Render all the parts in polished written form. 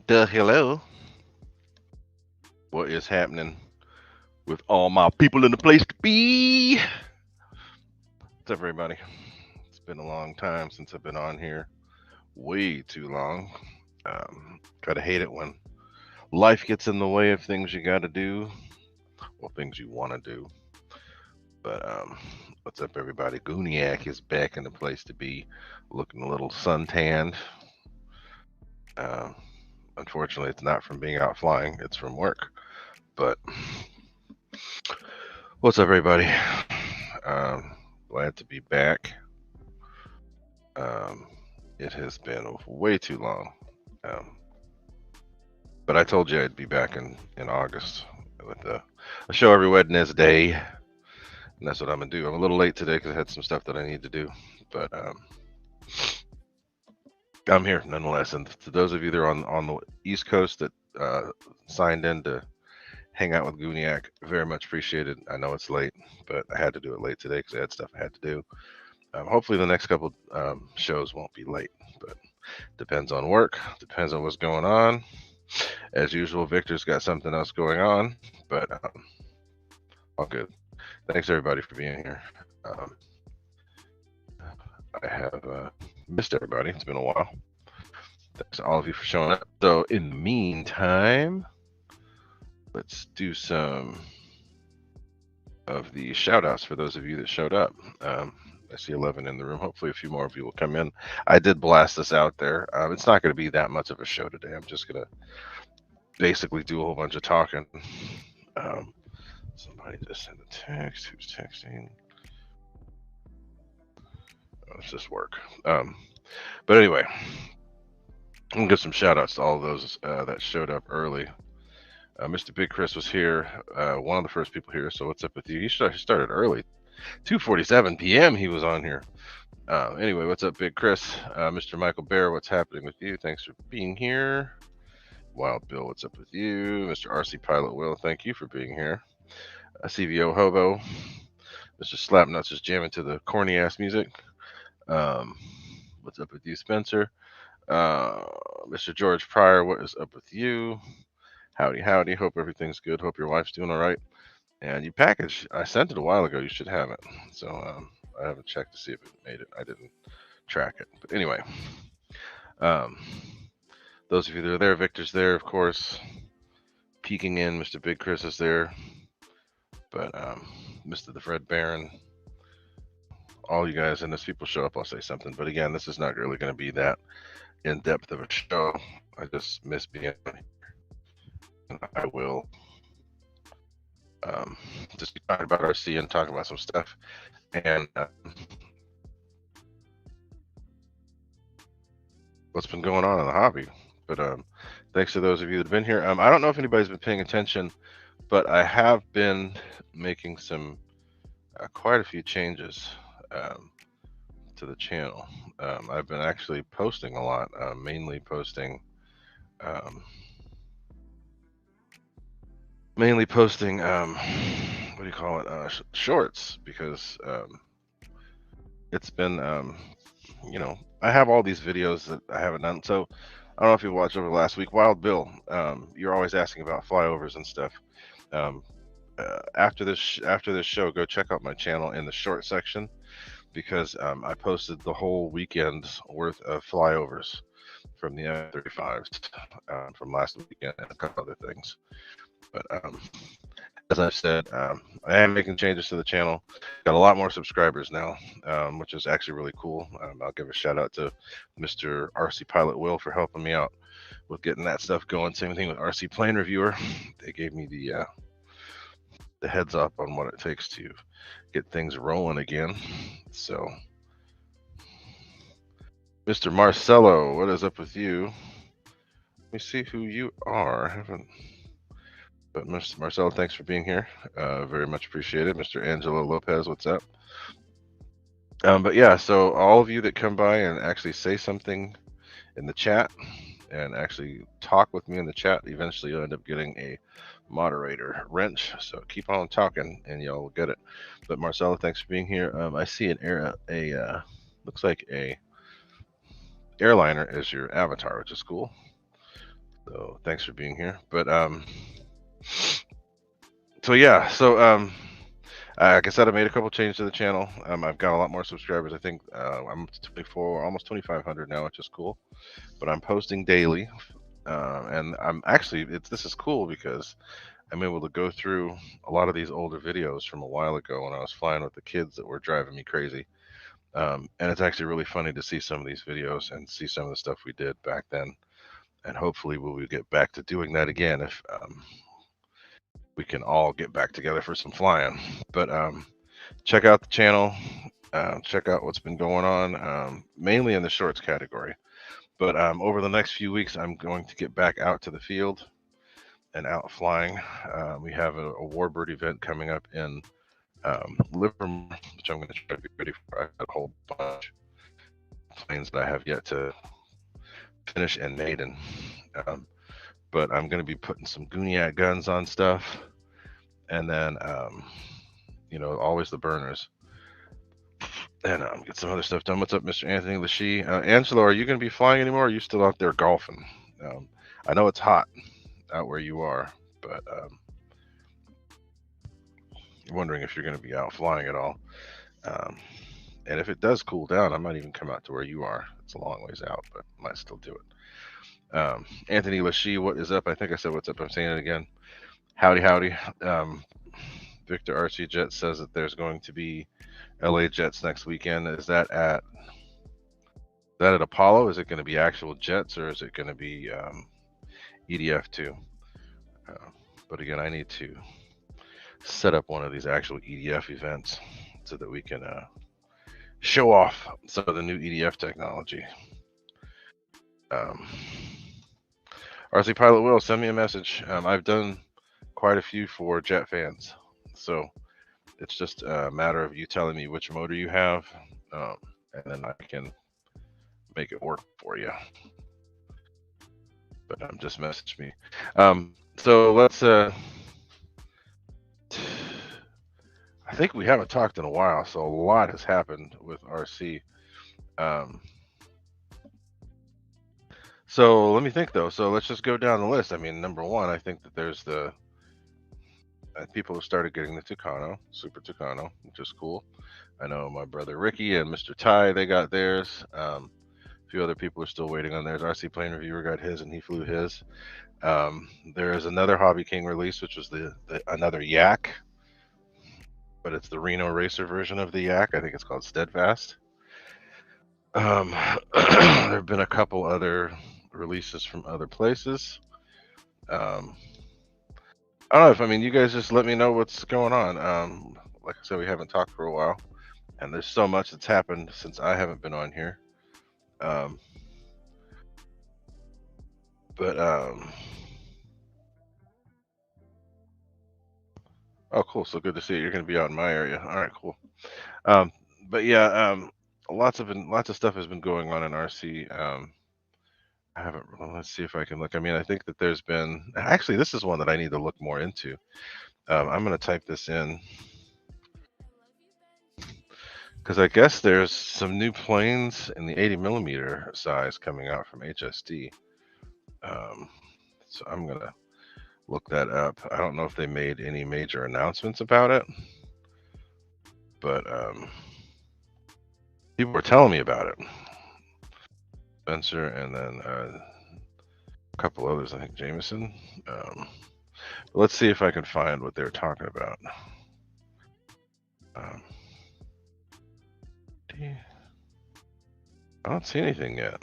Hello. What is happening with all my people in the place to be? What's up, everybody? It's been a long time since I've been on here. Way too long. Gotta hate it when life gets in the way of things you gotta do, or things you wanna do. But what's up, everybody? Gooniac is back in the place to be, looking a little suntanned. Um, Unfortunately, it's not from being out flying; it's from work. But what's up, everybody? Um, Glad to be back. Um, it has been way too long. Um, but I told you I'd be back in August with a show every Wednesday, and that's what I'm gonna do. I'm a little late today because I had some stuff that I need to do, but I'm here nonetheless. And to those of you that are on the East Coast that signed in to hang out with Gooniac, very much appreciated. I know it's late, but I had to do it late today because I had stuff I had to do. Hopefully, the next couple shows won't be late, but depends on work, depends on what's going on. As usual, Victor's got something else going on, but all good. Thanks everybody for being here. Um, I have missed everybody. It's been a while. Thanks to all of you for showing up. So, in the meantime, let's do some of the shout outs for those of you that showed up. I see 11 in the room. Hopefully, a few more of you will come in. I did blast this out there. It's not going to be that much of a show today. I'm just going to basically do a whole bunch of talking. Um, Somebody just sent a text. Who's texting? Oh, it's just work. But anyway, I'm gonna give some shout outs to all of those that showed up early. Mr. Big Chris was here, one of the first people here. So what's up with you? He started early, 2:47 p.m. He was on here. Anyway, what's up, Big Chris? Mr. Michael Bear, what's happening with you? Thanks for being here. Wild Bill, what's up with you? Mr. RC Pilot Will, thank you for being here. CVO Hobo, Mr. Slapnuts is jamming to the corny ass music. Um, what's up with you, Spencer? Uh, Mr. George Pryor, what is up with you? Howdy, howdy. Hope everything's good. Hope your wife's doing all right. And you package, I sent it a while ago. You should have it. So I haven't checked to see if it made it. I didn't track it. But anyway, um, those of you that are there, Victor's there, of course. Peeking in, Mr. Big Chris is there. But Mr. the Fred Baron, all you guys, and as people show up, I'll say something. But again, this is not really going to be that in depth of a show. I just miss being here. And I will just be talking about RC and talking about some stuff. And what's been going on in the hobby. But thanks to those of you that have been here. I don't know if anybody's been paying attention, but I have been making some quite a few changes to the channel. I've been actually posting a lot, mainly posting um, what do you call it, shorts, because it's been I have all these videos that I haven't done. So I don't know if you watched over the last week. Wild Bill, you're always asking about flyovers and stuff. um, after this show, go check out my channel in the short section, because I posted the whole weekend's worth of flyovers from the F-35s from last weekend, and a couple other things. But as I've said, I am making changes to the channel. Got a lot more subscribers now, which is actually really cool. I'll give a shout out to Mr. RC Pilot Will for helping me out with getting that stuff going. Same thing with RC Plane Reviewer. They gave me the heads up on what it takes to get things rolling again. So, Mr. Marcello, what is up with you? Let me see who you are. I haven't. But Mr. Marcelo, thanks for being here. Very much appreciated. Mr. Angelo Lopez, what's up? But yeah, so all of you that come by and actually say something in the chat and actually talk with me in the chat, eventually you'll end up getting a moderator wrench. So keep on talking and y'all will get it. But Marcelo, thanks for being here. I see looks like a airliner as your avatar, which is cool. So thanks for being here. But so yeah, so like I said, I made a couple changes to the channel. I've got a lot more subscribers. I think I'm 24, almost 2,500 now, which is cool. But I'm posting daily, and I'm actually this is cool because I'm able to go through a lot of these older videos from a while ago when I was flying with the kids that were driving me crazy. And it's actually really funny to see some of these videos and see some of the stuff we did back then. And hopefully we'll get back to doing that again if we can all get back together for some flying. But check out the channel. Check out what's been going on, mainly in the shorts category. But over the next few weeks, I'm going to get back out to the field and out flying. We have a Warbird event coming up in Livermore, which I'm going to try to be ready for. I've got a whole bunch of planes that I have yet to finish and maiden. But I'm going to be putting some Gooniac guns on stuff, and then always the burners, and get some other stuff done. What's up, Mr. Anthony Lachey? Angelo, are you going to be flying anymore, or are you still out there golfing? I know it's hot out where you are, but wondering if you're going to be out flying at all. And if it does cool down, I might even come out to where you are. It's a long ways out, but I might still do it. Anthony Lachey, what is up? I think I said what's up. I'm saying it again. Howdy, howdy. Victor RC Jet says that there's going to be LA Jets next weekend. Is that at Apollo? Is it going to be actual jets, or is it going to be EDF too? But again, I need to set up one of these actual EDF events so that we can show off some of the new EDF technology. RC Pilot Will, send me a message. I've done quite a few for jet fans, so it's just a matter of you telling me which motor you have, and then I can make it work for you. But just message me. So let's I think we haven't talked in a while, so a lot has happened with RC. So let me think though. So let's just go down the list. I mean, number one, I think that there's the people have started getting the Tucano, Super Tucano, which is cool. I know my brother Ricky and Mr. Ty, they got theirs. A few other people are still waiting on theirs. RC Plane Reviewer got his and he flew his. There is another Hobby King release, which was another Yak, but it's the Reno Racer version of the Yak. I think it's called Steadfast. There have been a couple other releases from other places. I don't know if, you guys just let me know what's going on. Like I said, we haven't talked for a while, and there's so much that's happened since I haven't been on here. Oh, cool. So good to see you. You're going to be out in my area. All right, cool. But yeah, lots of stuff has been going on in RC. I haven't. Let's see if I can look. I think that there's been. Actually, this is one that I need to look more into. I'm going to type this in because I guess there's some new planes in the 80mm size coming out from HSD. So I'm going to look that up. I don't know if they made any major announcements about it, but people were telling me about it. Spencer, and then a couple others, I think Jameson. Let's see if I can find what they're talking about. I don't see anything yet.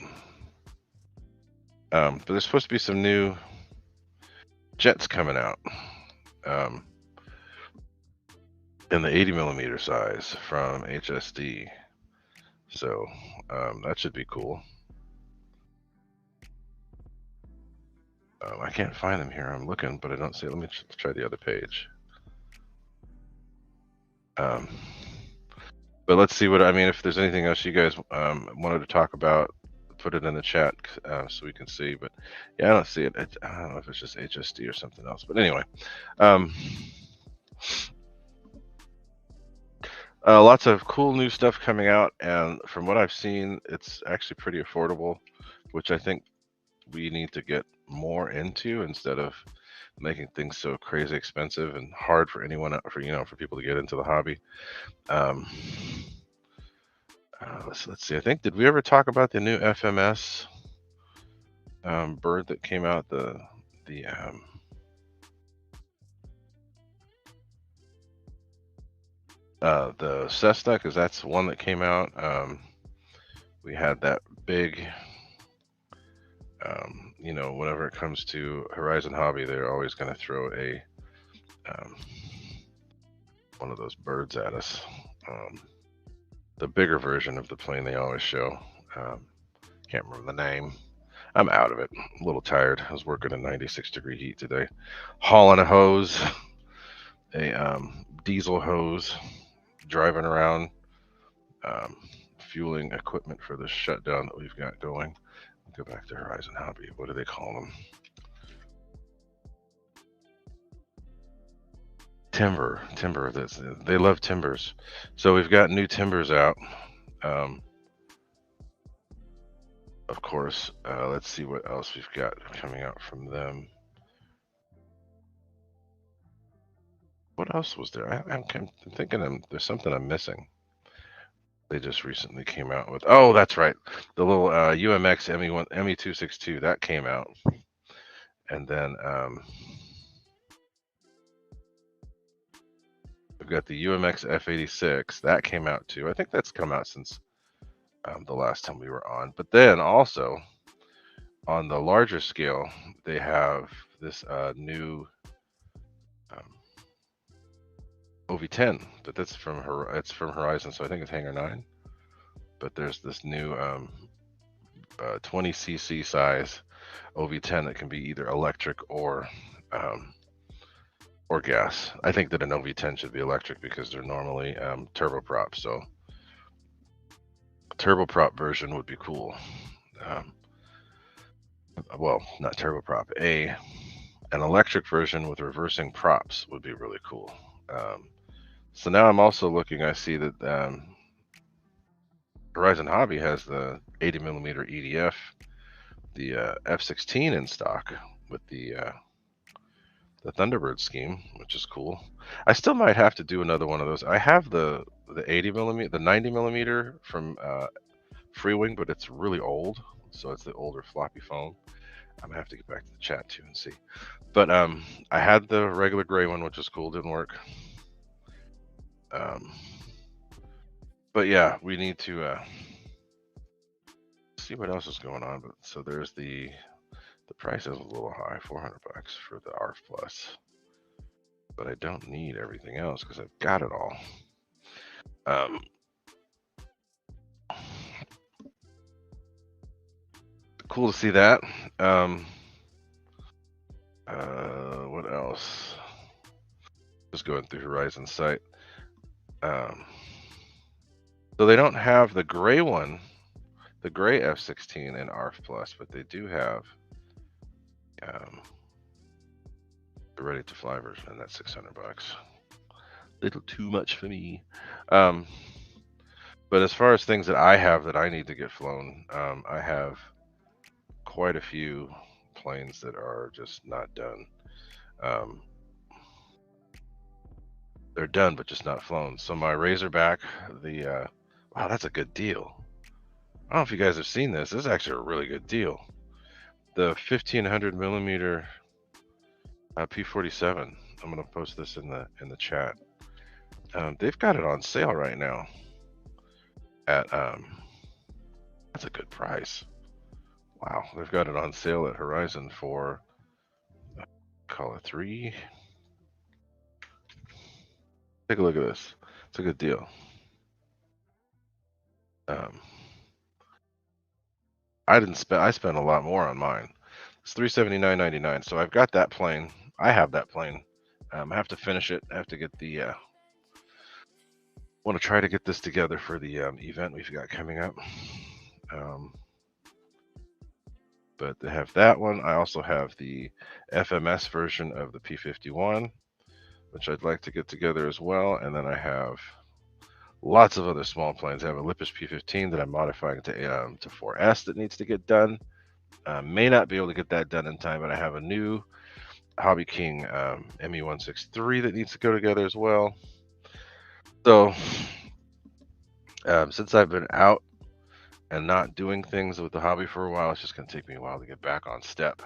But there's supposed to be some new jets coming out in the 80mm size from HSD. So that should be cool. I can't find them here. I'm looking, but I don't see it. Let me try the other page. But let's see if there's anything else you guys wanted to talk about, put it in the chat so we can see. But yeah, I don't see it. I don't know if it's just HSD or something else. But anyway, lots of cool new stuff coming out. And from what I've seen, it's actually pretty affordable, which I think we need to get more into, instead of making things so crazy expensive and hard for anyone, for people to get into the hobby. Um, let's see. I think, did we ever talk about the new FMS bird that came out? The Cessna, because that's one that came out. We had that big, whenever it comes to Horizon Hobby, they're always going to throw um, one of those birds at us. The bigger version of the plane they always show. Um, can't remember the name. I'm out of it. A little tired. I was working in 96-degree heat today, hauling a hose, a diesel hose, driving around, um, fueling equipment for the shutdown that we've got going. Go back to Horizon Hobby. What do they call them? Timber. They love timbers. So we've got new timbers out. Um, of course. Let's see what else we've got coming out from them. What else was there? I'm thinking there's something I'm missing. They just recently came out with. Oh, that's right. The little UMX ME262 that came out, and then we've got the UMX F86 that came out too. I think that's come out since the last time we were on. But then also on the larger scale, they have this new OV10, but that's from Horizon, so I think it's Hangar 9. But there's this new 20cc size OV10 that can be either electric or gas. I think that an OV10 should be electric because they're normally turboprop. So a turboprop version would be cool. Well, not turboprop. An electric version with reversing props would be really cool. So now I'm also looking. I see that Horizon Hobby has the 80mm EDF, the F16 in stock with the Thunderbird scheme, which is cool. I still might have to do another one of those. I have the 80mm, the 90mm from Freewing, but it's really old, so it's the older floppy phone. I'm gonna have to get back to the chat too and see. But I had the regular gray one, which was cool. Didn't work. But yeah, we need to see what else is going on. But so there's the price is a little high, $400 for the ARF Plus. But I don't need everything else because I've got it all. Cool to see that. What else? Just going through Horizon's site. So they don't have the gray one, the gray F16 in ARF Plus, but they do have the ready to fly version, and that's $600. Little too much for me. But as far as things that I have that I need to get flown, I have quite a few planes that are just not done. They're done, but just not flown. So my Razorback, wow, that's a good deal. I don't know if you guys have seen this. This is actually a really good deal. The 1500mm P-47. I'm gonna post this in the chat. They've got it on sale right now at that's a good price. Wow, they've got it on sale at Horizon for call it $3. Take a look at this. It's a good deal. I spent a lot more on mine. It's $379.99. So I've got that plane. I have that plane. I have to finish it. I have to get the want to try to get this together for the event we've got coming up. But they have that one. I also have the FMS version of the P-51, which I'd like to get together as well. And then I have lots of other small planes. I have a Lippis P-15 that I'm modifying to 4S that needs to get done. May not be able to get that done in time, but I have a new Hobby King ME163 that needs to go together as well. So since I've been out and not doing things with the hobby for a while, it's just going to take me a while to get back on step.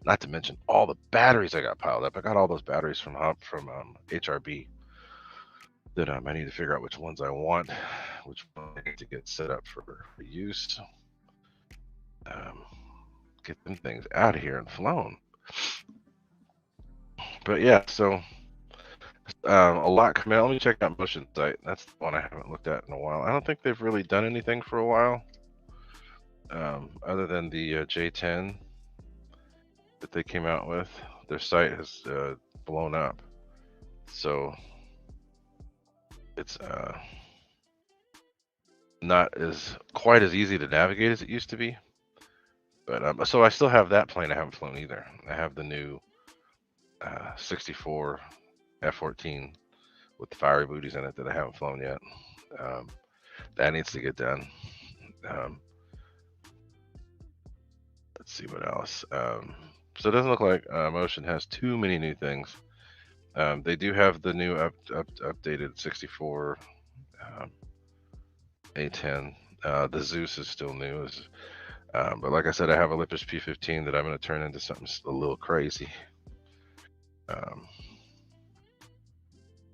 Not to mention all the batteries I got piled up. I got all those batteries from HRB that I need to figure out which ones I want, which ones I need to get set up for use. Get them things out of here and flown. But yeah, so a lot coming out. Let me check out Motion Sight. That's the one I haven't looked at in a while. I don't think they've really done anything for a while, other than the J10 that they came out with. Their site has blown up, so it's not quite as easy to navigate as it used to be. But so I still have that plane I haven't flown either. I have the new 64 F-14 with the fiery booties in it that I haven't flown yet. That needs to get done. Let's see what else. So it doesn't look like Motion has too many new things. They do have the new updated 64 A10. The Zeus is still new. But like I said, I have a Lippis P15 that I'm going to turn into something a little crazy.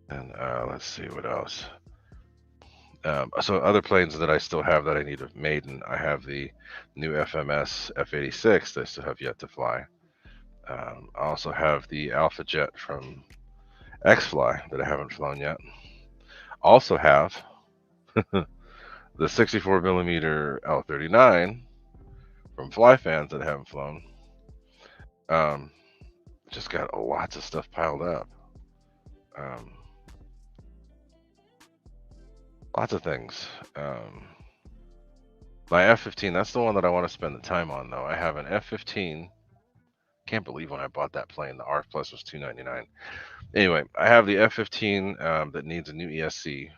And let's see what else. So other planes that I still have that I need to have made, and I have the new FMS F86 that I still have yet to fly. I also have the Alpha Jet from X-Fly that I haven't flown yet. Also have the 64 millimeter L39 from Flyfans that I haven't flown. Just got lots of stuff piled up. Lots of things. My F-15, that's the one that I want to spend the time on, though. I have an F-15. Can't believe when I bought that plane, the RF Plus was $299. Anyway, I have the F-15 that needs a new ESC.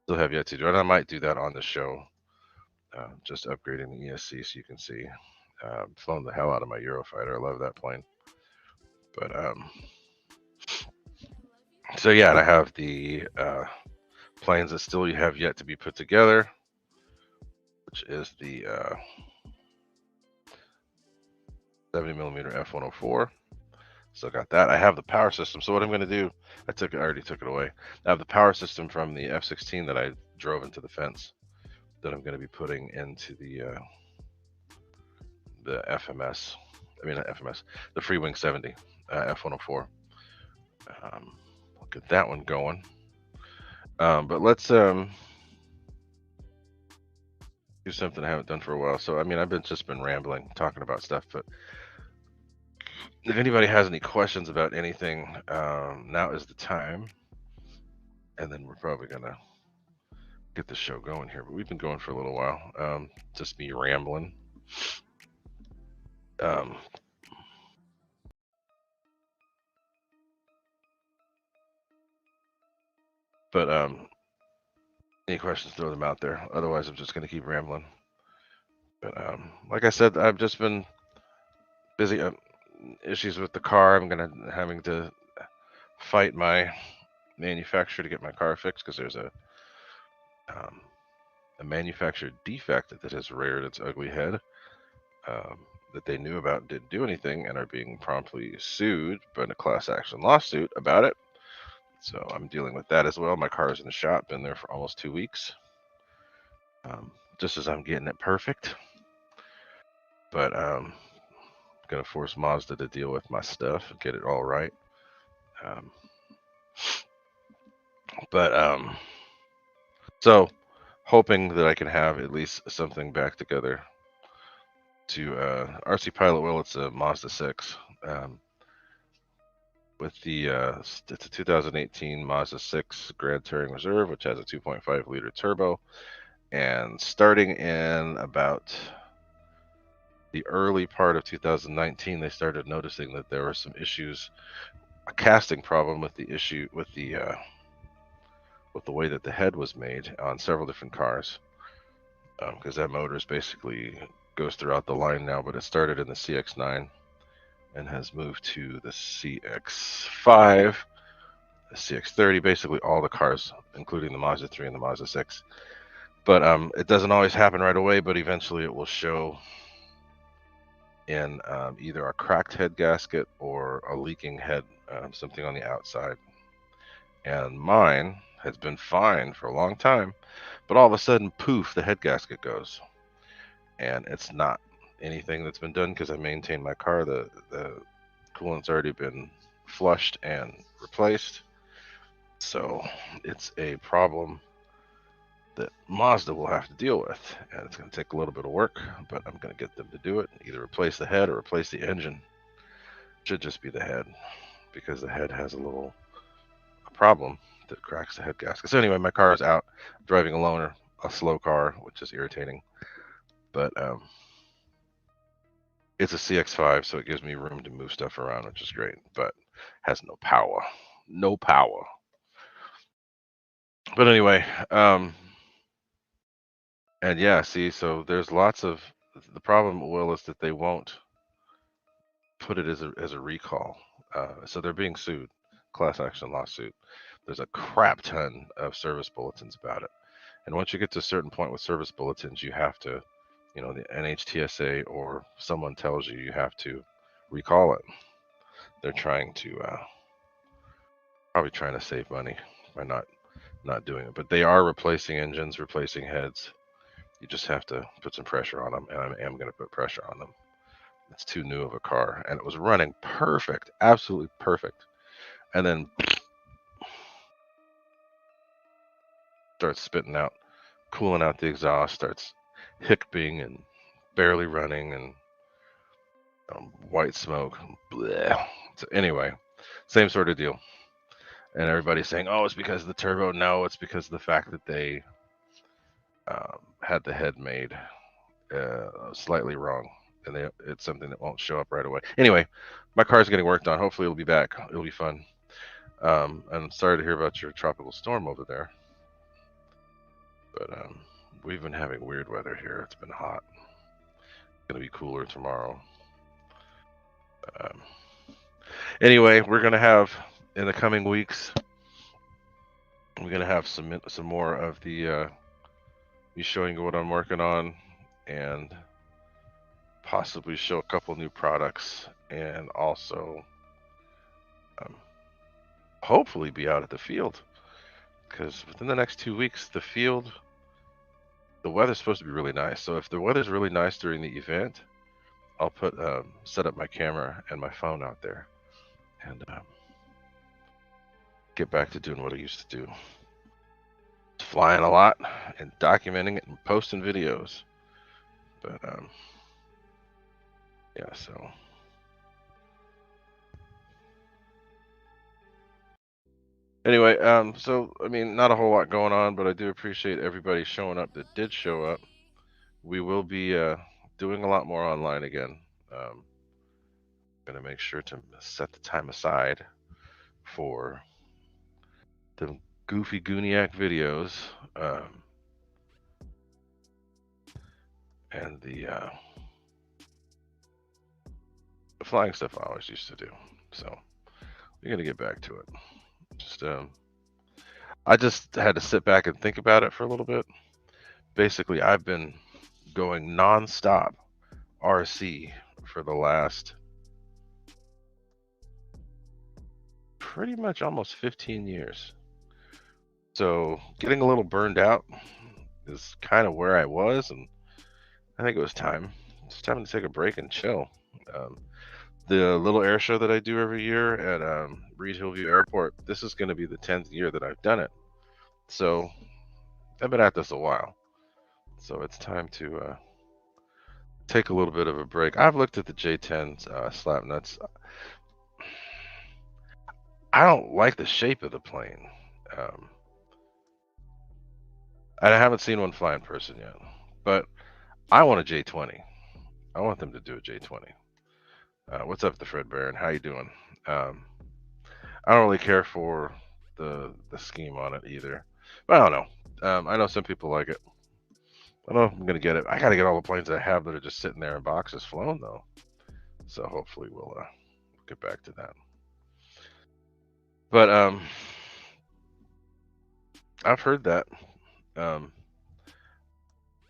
Still have yet to do it. I might do that on the show. Just upgrading the ESC so you can see. Flown the hell out of my Eurofighter. I love that plane. But so yeah, and I have the planes that still have yet to be put together, which is the 70 millimeter F-104. Still got that. I have the power system. So what I'm going to do, I already took it away. I have the power system from the F-16 that I drove into the fence that I'm going to be putting into the FMS. I mean, not FMS, the Freewing 70 F-104. I'll get that one going. But let's do something I haven't done for a while. So I mean, I've just been rambling, talking about stuff, but if anybody has any questions about anything, now is the time. And then we're probably gonna get the show going here. But we've been going for a little while. Just me rambling. But any questions, throw them out there. Otherwise, I'm just gonna keep rambling. But like I said, I've just been busy. Issues with the car. I'm having to fight my manufacturer to get my car fixed because there's a manufactured defect that has reared its ugly head that they knew about and didn't do anything and are being promptly sued by a class action lawsuit about it. So I'm dealing with that as well. My car is in the shop, been there for almost 2 weeks, just as I'm getting it perfect. But I'm going to force Mazda to deal with my stuff and get it all right. So hoping that I can have at least something back together to RC Pilot Will. It's a Mazda 6 with the it's a 2018 Mazda 6 Grand Touring Reserve, which has a 2.5 liter turbo, and starting in about the early part of 2019, they started noticing that there were some issues, a casting problem with the issue with the way that the head was made on several different cars, because that motor is basically goes throughout the line now, but it started in the CX-9 and has moved to the CX-5, the CX-30, basically all the cars, including the Mazda 3 and the Mazda 6. But it doesn't always happen right away, but eventually it will show in either a cracked head gasket or a leaking head, something on the outside. And mine has been fine for a long time, but all of a sudden, poof, the head gasket goes. And it's not anything that's been done because I maintain my car. The coolant's already been flushed and replaced. So it's a problem that Mazda will have to deal with, and it's going to take a little bit of work, but I'm going to get them to do it. Either replace the head or replace the engine. Should just be the head, because the head has a problem that cracks the head gasket. So anyway, my car is out, driving a loaner, a slow car, which is irritating, but it's a CX-5, so it gives me room to move stuff around, which is great, but has no power. No power. But anyway, and yeah, see, so there's lots of, the problem, Will, is that they won't put it as a recall. So they're being sued, class action lawsuit. There's a crap ton of service bulletins about it. And once you get to a certain point with service bulletins, you have to, the NHTSA or someone tells you have to recall it. They're probably trying to save money by not doing it. But they are replacing engines, replacing heads. You just have to put some pressure on them, and I am going to put pressure on them. It's too new of a car, and it was running perfect, absolutely perfect. And then starts spitting out, cooling out the exhaust, starts hiccuping and barely running, and white smoke. Blech. So anyway, same sort of deal. And everybody's saying, "Oh, it's because of the turbo." No, it's because of the fact that they had the head made slightly wrong, and it's something that won't show up right away. Anyway, my car's getting worked on. Hopefully, it'll be back. It'll be fun. And sorry to hear about your tropical storm over there, but we've been having weird weather here. It's been hot. It's gonna be cooler tomorrow. Anyway, we're gonna have, in the coming weeks, we're gonna have some more of the me showing you what I'm working on, and possibly show a couple new products, and also hopefully be out at the field, because within the next 2 weeks, the weather's supposed to be really nice. So if the weather's really nice during the event, I'll set up my camera and my phone out there, and get back to doing what I used to do. Flying a lot and documenting it and posting videos. But yeah, so anyway, so I mean, not a whole lot going on, but I do appreciate everybody showing up that did show up. We will be doing a lot more online again. Gonna make sure to set the time aside for the goofy Gooniac videos, and the flying stuff I always used to do. So we're gonna get back to it. I just had to sit back and think about it for a little bit. Basically, I've been going nonstop RC for the last pretty much almost 15 years. So getting a little burned out is kind of where I was, and I think it was time. It's time to take a break and chill. The little air show that I do every year at Reed Hillview Airport, this is going to be the 10th year that I've done it. So I've been at this a while. So it's time to take a little bit of a break. I've looked at the J10s slap nuts. I don't like the shape of the plane. I haven't seen one fly in person yet, but I want a J20. I want them to do a J20. What's up, the Fred Barron? How you doing? I don't really care for the scheme on it either, but I don't know. I know some people like it. I don't know if I'm gonna get it. I gotta get all the planes I have that are just sitting there in boxes flown though. So hopefully we'll get back to that. But I've heard that um,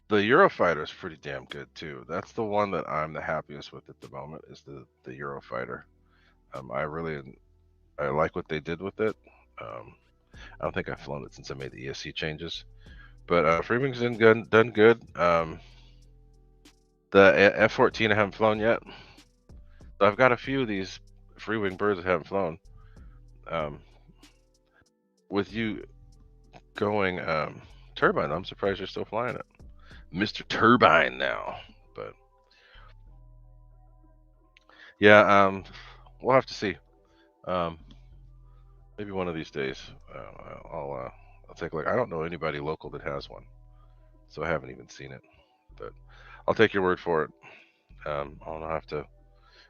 the Eurofighter is pretty damn good too. That's the one that I'm the happiest with at the moment. Is the Eurofighter. I like what they did with it. I don't think I've flown it since I made the ESC changes. But Freewing's done good. The F-14 I haven't flown yet. So I've got a few of these Freewing birds that haven't flown. Um, with you going turbine, I'm surprised you're still flying it, Mr. Turbine now. But yeah, we'll have to see. Um, maybe one of these days, I'll take a look. I don't know anybody local that has one, so I haven't even seen it. But I'll take your word for it. I'll have to.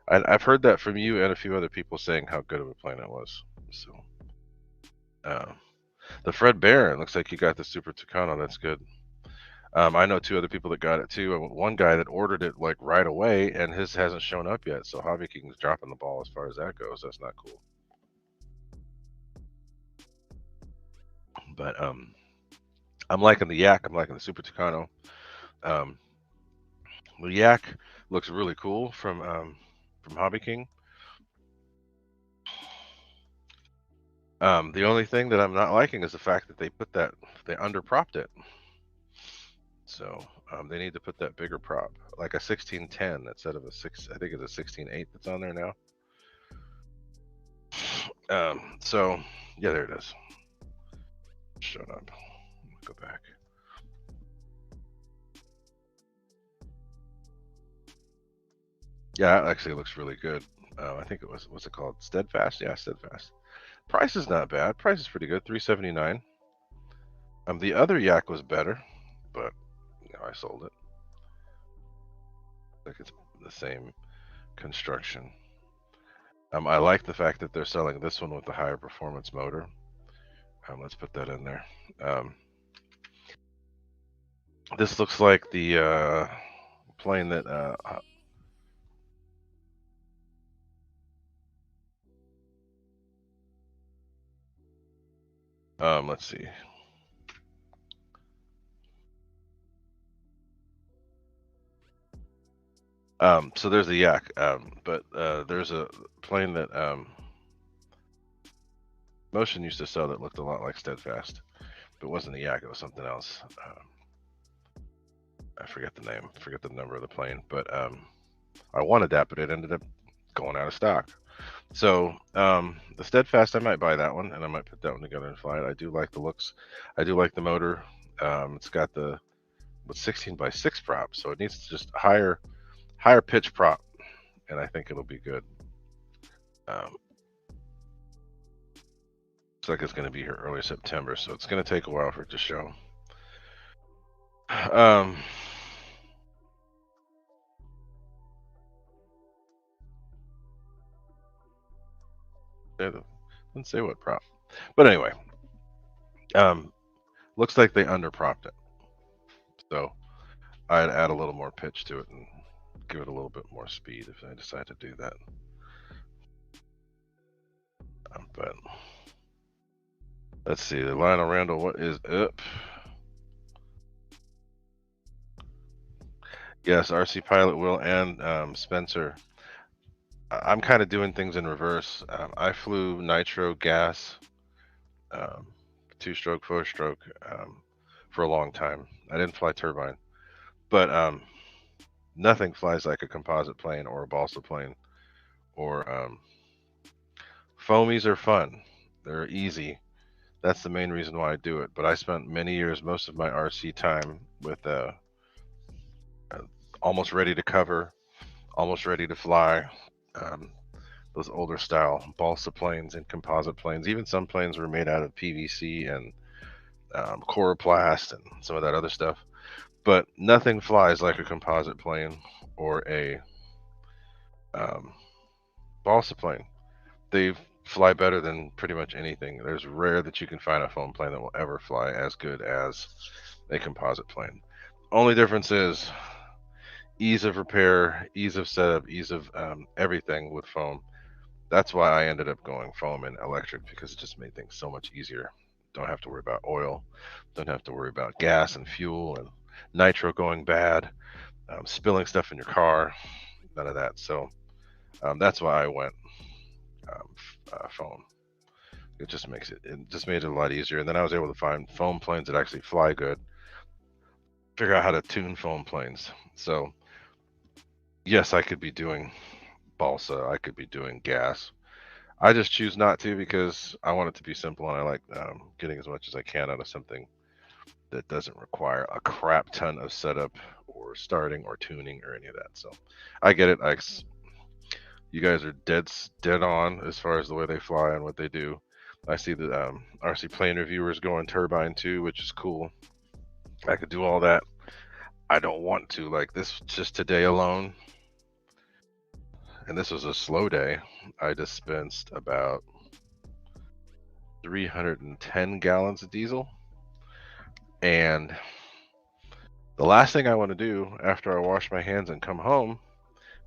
I've heard that from you and a few other people saying how good of a plane it was. So, uh, the Fred Barron looks like you got the Super Tucano. That's good. I know two other people that got it too. One guy that ordered it like right away, and his hasn't shown up yet. So Hobby King's dropping the ball as far as that goes. That's not cool. But I'm liking the Yak. I'm liking the Super Tucano. Um, the Yak looks really cool from Hobby King. The only thing that I'm not liking is the fact that they underpropped it. So they need to put that bigger prop, like a 1610 instead of a six. I think it's a 16.8 that's on there now. So yeah, there it is. Shut up. Go back. Yeah, it actually looks really good. I think it was what's it called? Steadfast. Yeah, Steadfast. Price is not bad. Price is pretty good. 379. The other Yak was better, but I sold it. Like it's the same construction. I like the fact that they're selling this one with the higher performance motor. Let's put that in there. This looks like the plane that let's see. So there's the Yak, but there's a plane that Motion used to sell that looked a lot like Steadfast, but it wasn't a Yak. It was something else. I forget the name, forget the number of the plane, but I wanted that, but it ended up going out of stock. So the Steadfast, I might buy that one, and I might put that one together and fly it. I do like the looks. I do like the motor. It's got the 16x6 prop, so it needs just higher pitch prop, and I think it'll be good. Um, looks like it's going to be here early September, so it's going to take a while for it to show. Didn't say what prop, but anyway, looks like they underpropped it, so I'd add a little more pitch to it and give it a little bit more speed if I decide to do that. But let's see, the Lionel Randall, what is up? Yes, RC Pilot will and Spencer. I'm kind of doing things in reverse. I flew nitro gas, um, two-stroke, four-stroke for a long time. I didn't fly turbine, but nothing flies like a composite plane or a balsa plane. Or foamies are fun. They're easy. That's the main reason why I do it. But I spent many years, most of my RC time with almost ready to cover, almost ready to fly. Um, those older style balsa planes and composite planes. Even some planes were made out of PVC and coroplast and some of that other stuff. But nothing flies like a composite plane or a um, balsa plane. They fly better than pretty much anything. There's rare that you can find a foam plane that will ever fly as good as a composite plane. Only difference is ease of repair, ease of setup, ease of everything with foam. That's why I ended up going foam and electric, because it just made things so much easier. Don't have to worry about oil, don't have to worry about gas and fuel and nitro going bad, spilling stuff in your car, none of that. So that's why I went foam. It just made it a lot easier. And then I was able to find foam planes that actually fly good, figure out how to tune foam planes. So yes, I could be doing balsa, I could be doing gas. I just choose not to because I want it to be simple, and I like getting as much as I can out of something that doesn't require a crap ton of setup or starting or tuning or any of that. So I get it. You guys are dead on as far as the way they fly and what they do. I see the RC plane reviewers going turbine too, which is cool. I could do all that. I don't want to. Like this, just today alone, and this was a slow day. I dispensed about 310 gallons of diesel, and the last thing I want to do after I wash my hands and come home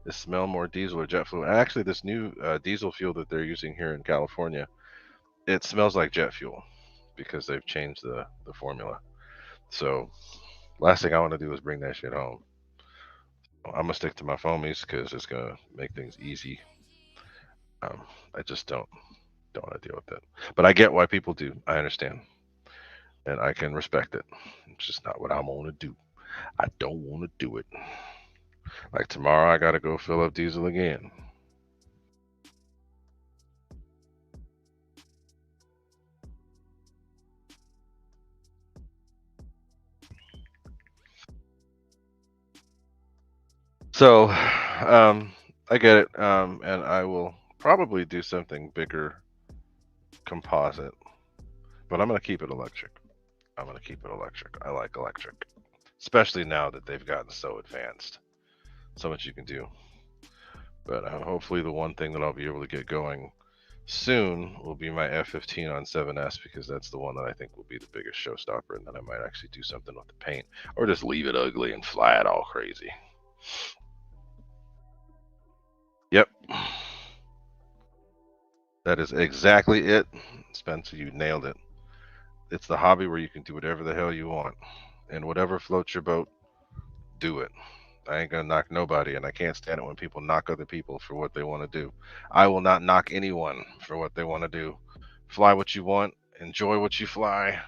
is smell more diesel or jet fuel. And actually, this new diesel fuel that they're using here in California, it smells like jet fuel because they've changed the formula. So last thing I want to do is bring that shit home. I'm gonna stick to my foamies because it's gonna make things easy. Um, I just don't want to deal with it. But I get why people do. I understand, and I can respect it. It's just not what I'm gonna do. I don't want to do it. Like tomorrow, I gotta go fill up diesel again. So, I get it, and I will probably do something bigger, composite, but I'm gonna keep it electric. I'm gonna keep it electric. I like electric, especially now that they've gotten so advanced. So much you can do. But hopefully, the one thing that I'll be able to get going soon will be my F15 on 7S, because that's the one that I think will be the biggest showstopper, and then I might actually do something with the paint, or just leave it ugly and fly it all crazy. Yep. That is exactly it. Spencer, you nailed it. It's the hobby where you can do whatever the hell you want. And whatever floats your boat, do it. I ain't gonna knock nobody, and I can't stand it when people knock other people for what they want to do. I will not knock anyone for what they want to do. Fly what you want, enjoy what you fly,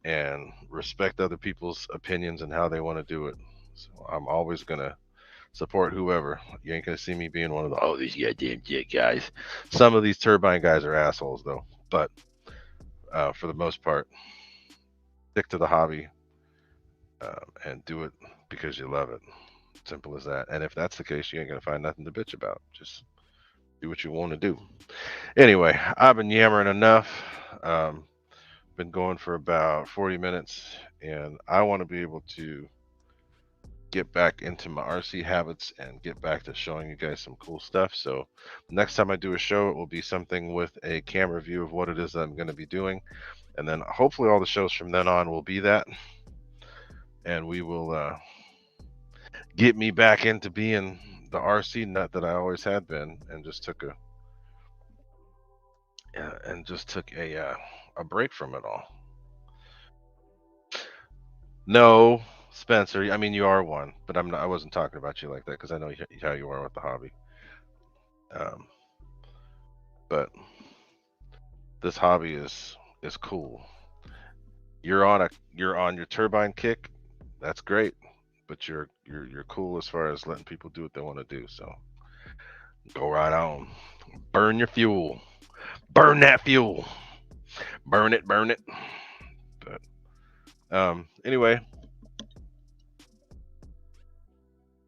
and respect other people's opinions and how they want to do it. So I'm always gonna support whoever. You ain't gonna see me being one of the these goddamn jet guys. Some of these turbine guys are assholes though, but for the most part, stick to the hobby and do it because you love it. Simple as that. And if that's the case, you ain't gonna find nothing to bitch about. Just do what you want to do. Anyway, I've been yammering enough. Um, been going for about 40 minutes, and I want to be able to get back into my RC habits and get back to showing you guys some cool stuff. So next time I do a show, it will be something with a camera view of what it is that I'm going to be doing. And then hopefully all the shows from then on will be that. And we will get me back into being the RC nut that I always had been, and just took a break from it all. No, Spencer. I mean, you are one, but I'm not. I wasn't talking about you like that because I know how you are with the hobby. Um, but this hobby is cool. You're on your turbine kick. That's great, but you're cool as far as letting people do what they want to do. So go right on. Burn your fuel. Burn that fuel. Burn it. Burn it. But anyway,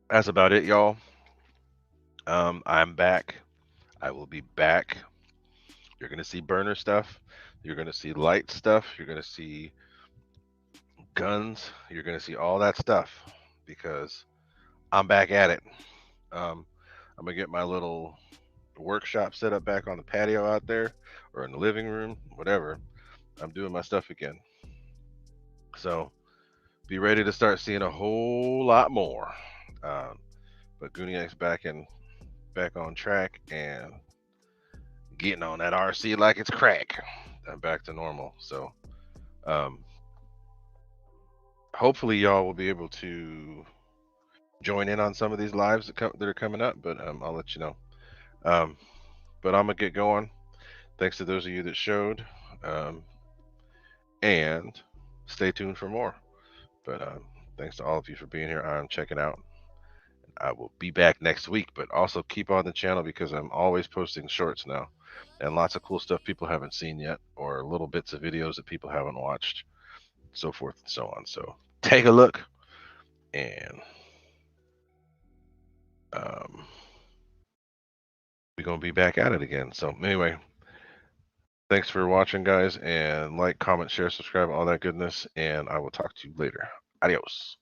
that's about it, y'all. I'm back. I will be back. You're gonna see burner stuff. You're gonna see light stuff. You're gonna see guns. You're gonna see all that stuff because I'm back at it. I'm gonna get my little workshop set up back on the patio out there or in the living room, whatever. I'm doing my stuff again. So be ready to start seeing a whole lot more. But Gooniac's back on track and getting on that RC like it's crack. Back to normal. So hopefully y'all will be able to join in on some of these lives that are coming up, but I'll let you know. But I'm gonna get going. Thanks to those of you that showed, and stay tuned for more. But thanks to all of you for being here. I'm checking out. I will be back next week, but also keep on the channel because I'm always posting shorts now and lots of cool stuff people haven't seen yet, or little bits of videos that people haven't watched, so forth and so on. So take a look, and we're going to be back at it again. So anyway, thanks for watching, guys, and like, comment, share, subscribe, all that goodness, and I will talk to you later. Adios.